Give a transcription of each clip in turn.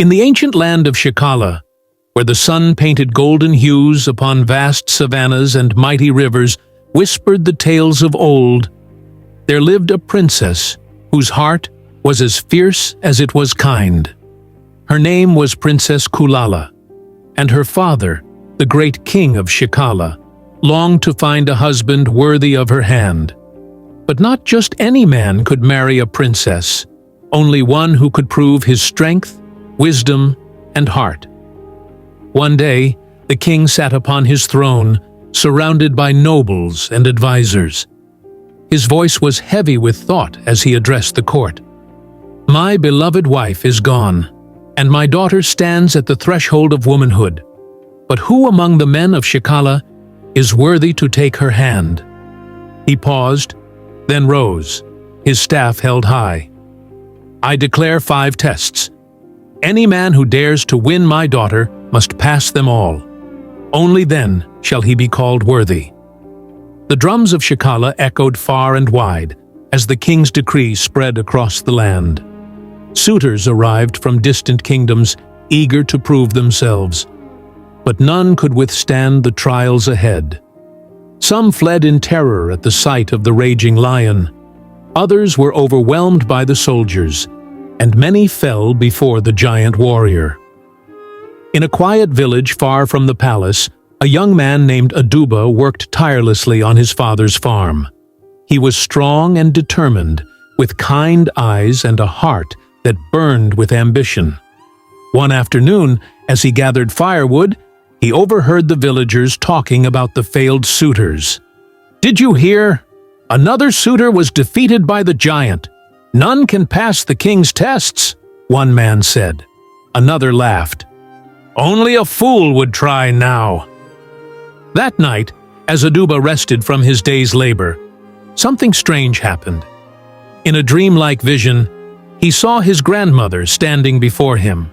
In the ancient land of Shikala, where the sun painted golden hues upon vast savannas and mighty rivers whispered the tales of old, there lived a princess whose heart was as fierce as it was kind. Her name was Princess Kulala, and her father, the great king of Shikala, longed to find a husband worthy of her hand. But not just any man could marry a princess, only one who could prove his strength, wisdom, and heart. One day, the king sat upon his throne, surrounded by nobles and advisors. His voice was heavy with thought as he addressed the court. "My beloved wife is gone, and my daughter stands at the threshold of womanhood. But who among the men of Shikala is worthy to take her hand?" He paused, then rose, his staff held high. "I declare 5 tests. Any man who dares to win my daughter must pass them all. Only then shall he be called worthy." The drums of Shikala echoed far and wide as the king's decree spread across the land. Suitors arrived from distant kingdoms, eager to prove themselves. But none could withstand the trials ahead. Some fled in terror at the sight of the raging lion. Others were overwhelmed by the soldiers, and many fell before the giant warrior. In a quiet village far from the palace, a young man named Aduba worked tirelessly on his father's farm. He was strong and determined, with kind eyes and a heart that burned with ambition. One afternoon, as he gathered firewood, he overheard the villagers talking about the failed suitors. "Did you hear? Another suitor was defeated by the giant. None can pass the king's tests," one man said. Another laughed. "Only a fool would try now." That night, as Aduba rested from his day's labor, something strange happened. In a dreamlike vision, he saw his grandmother standing before him.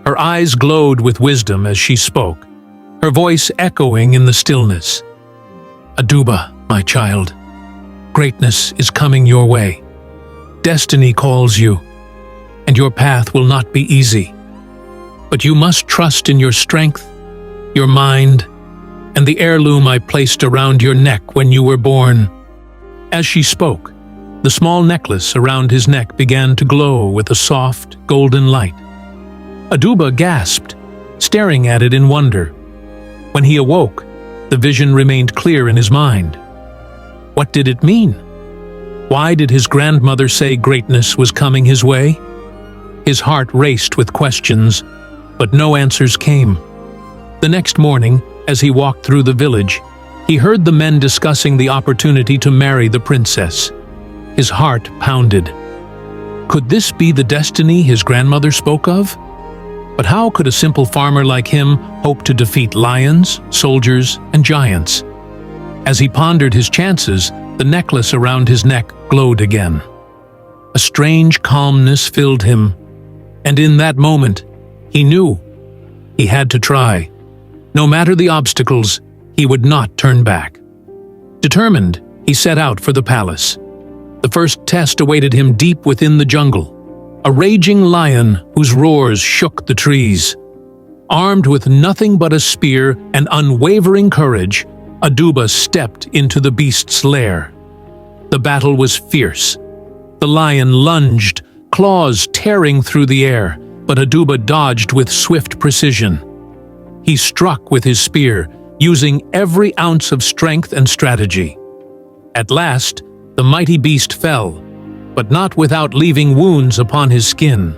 Her eyes glowed with wisdom as she spoke, her voice echoing in the stillness. "Aduba, my child, greatness is coming your way. Destiny calls you, and your path will not be easy. But you must trust in your strength, your mind, and the heirloom I placed around your neck when you were born." As she spoke, the small necklace around his neck began to glow with a soft, golden light. Aduba gasped, staring at it in wonder. When he awoke, the vision remained clear in his mind. What did it mean? Why did his grandmother say greatness was coming his way? His heart raced with questions, but no answers came. The next morning, as he walked through the village, he heard the men discussing the opportunity to marry the princess. His heart pounded. Could this be the destiny his grandmother spoke of? But how could a simple farmer like him hope to defeat lions, soldiers, and giants? As he pondered his chances, the necklace around his neck glowed again. A strange calmness filled him, and in that moment, he knew he had to try. No matter the obstacles, he would not turn back. Determined, he set out for the palace. The first test awaited him deep within the jungle, a raging lion whose roars shook the trees. Armed with nothing but a spear and unwavering courage, Aduba stepped into the beast's lair. The battle was fierce. The lion lunged, claws tearing through the air, but Aduba dodged with swift precision. He struck with his spear, using every ounce of strength and strategy. At last, the mighty beast fell, but not without leaving wounds upon his skin.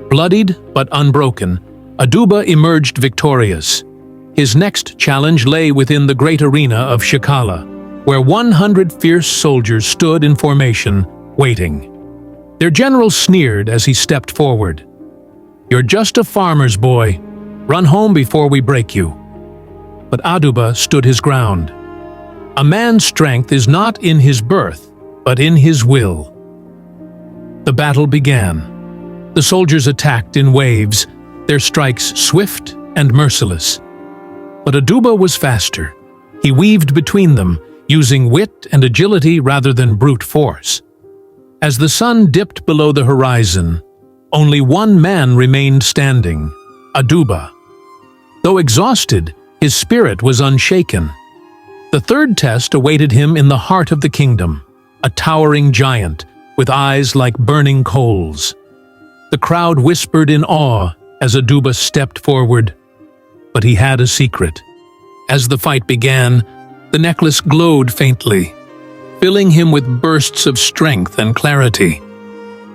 Bloodied but unbroken, Aduba emerged victorious. His next challenge lay within the great arena of Shikala, where 100 fierce soldiers stood in formation, waiting. Their general sneered as he stepped forward. "You're just a farmer's boy. Run home before we break you." But Aduba stood his ground. A man's strength is not in his birth, but in his will. The battle began. The soldiers attacked in waves, their strikes swift and merciless. But Aduba was faster. He weaved between them, using wit and agility rather than brute force. As the sun dipped below the horizon, Only one man remained standing, Aduba. Though exhausted, his spirit was unshaken. The third test awaited him in the heart of the kingdom, a towering giant with eyes like burning coals. The crowd whispered in awe as Aduba stepped forward. But he had a secret. As the fight began, the necklace glowed faintly, filling him with bursts of strength and clarity.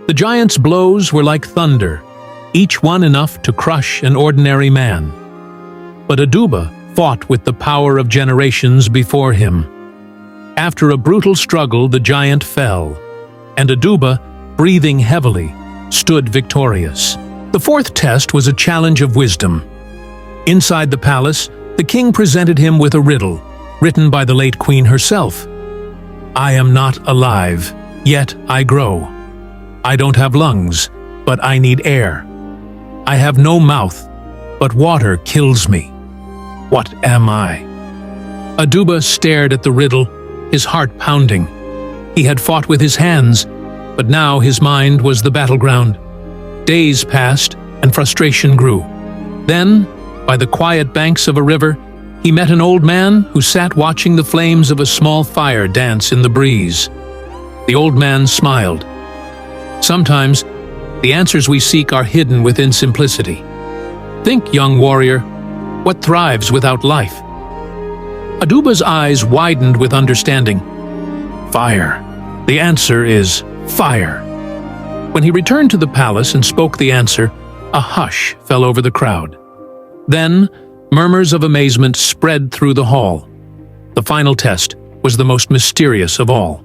The giant's blows were like thunder, each one enough to crush an ordinary man. But Aduba fought with the power of generations before him. After a brutal struggle, the giant fell, and Aduba, breathing heavily, stood victorious. The fourth test was a challenge of wisdom. Inside the palace, the king presented him with a riddle, written by the late queen herself. "I am not alive, yet I grow. I don't have lungs, but I need air. I have no mouth, but water kills me. What am I?" Aduba stared at the riddle, his heart pounding. He had fought with his hands, but now his mind was the battleground. Days passed, and frustration grew. Then, by the quiet banks of a river, he met an old man who sat watching the flames of a small fire dance in the breeze. The old man smiled. Sometimes, the answers we seek are hidden within simplicity. Think, young warrior, what thrives without life? Aduba's eyes widened with understanding. Fire. The answer is fire. When he returned to the palace and spoke the answer, a hush fell over the crowd. Then, murmurs of amazement spread through the hall. The final test was the most mysterious of all.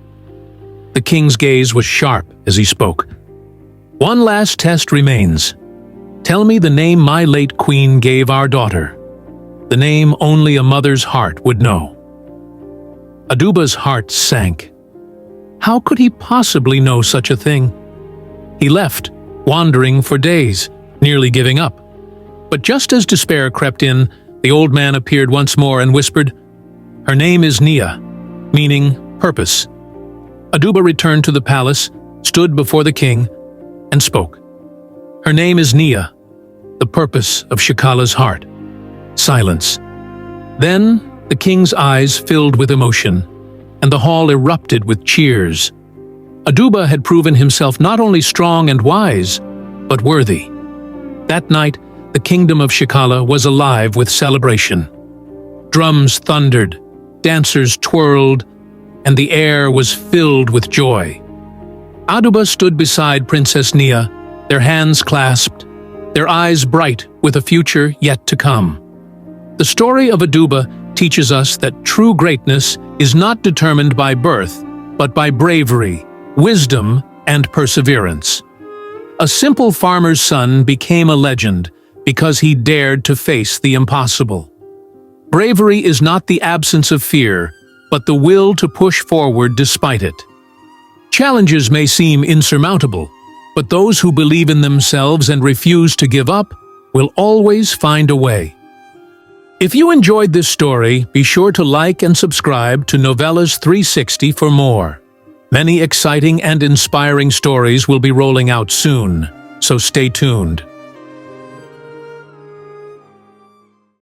The king's gaze was sharp as he spoke. "One last test remains. Tell me the name my late queen gave our daughter. The name only a mother's heart would know." Aduba's heart sank. How could he possibly know such a thing? He left, wandering for days, nearly giving up. But just as despair crept in, the old man appeared once more and whispered, "Her name is Nia, meaning purpose." Aduba returned to the palace, stood before the king, and spoke. "Her name is Nia, the purpose of Shikala's heart." Silence. Then the king's eyes filled with emotion, and the hall erupted with cheers. Aduba had proven himself not only strong and wise, but worthy. That night, the kingdom of Shikala was alive with celebration. Drums thundered, dancers twirled, and the air was filled with joy. Aduba stood beside Princess Nia, their hands clasped, their eyes bright with a future yet to come. The story of Aduba teaches us that true greatness is not determined by birth, but by bravery, wisdom, and perseverance. A simple farmer's son became a legend because he dared to face the impossible. Bravery is not the absence of fear, but the will to push forward despite it. Challenges may seem insurmountable, but those who believe in themselves and refuse to give up will always find a way. If you enjoyed this story, be sure to like and subscribe to Novellas 360 for more. Many exciting and inspiring stories will be rolling out soon, so stay tuned.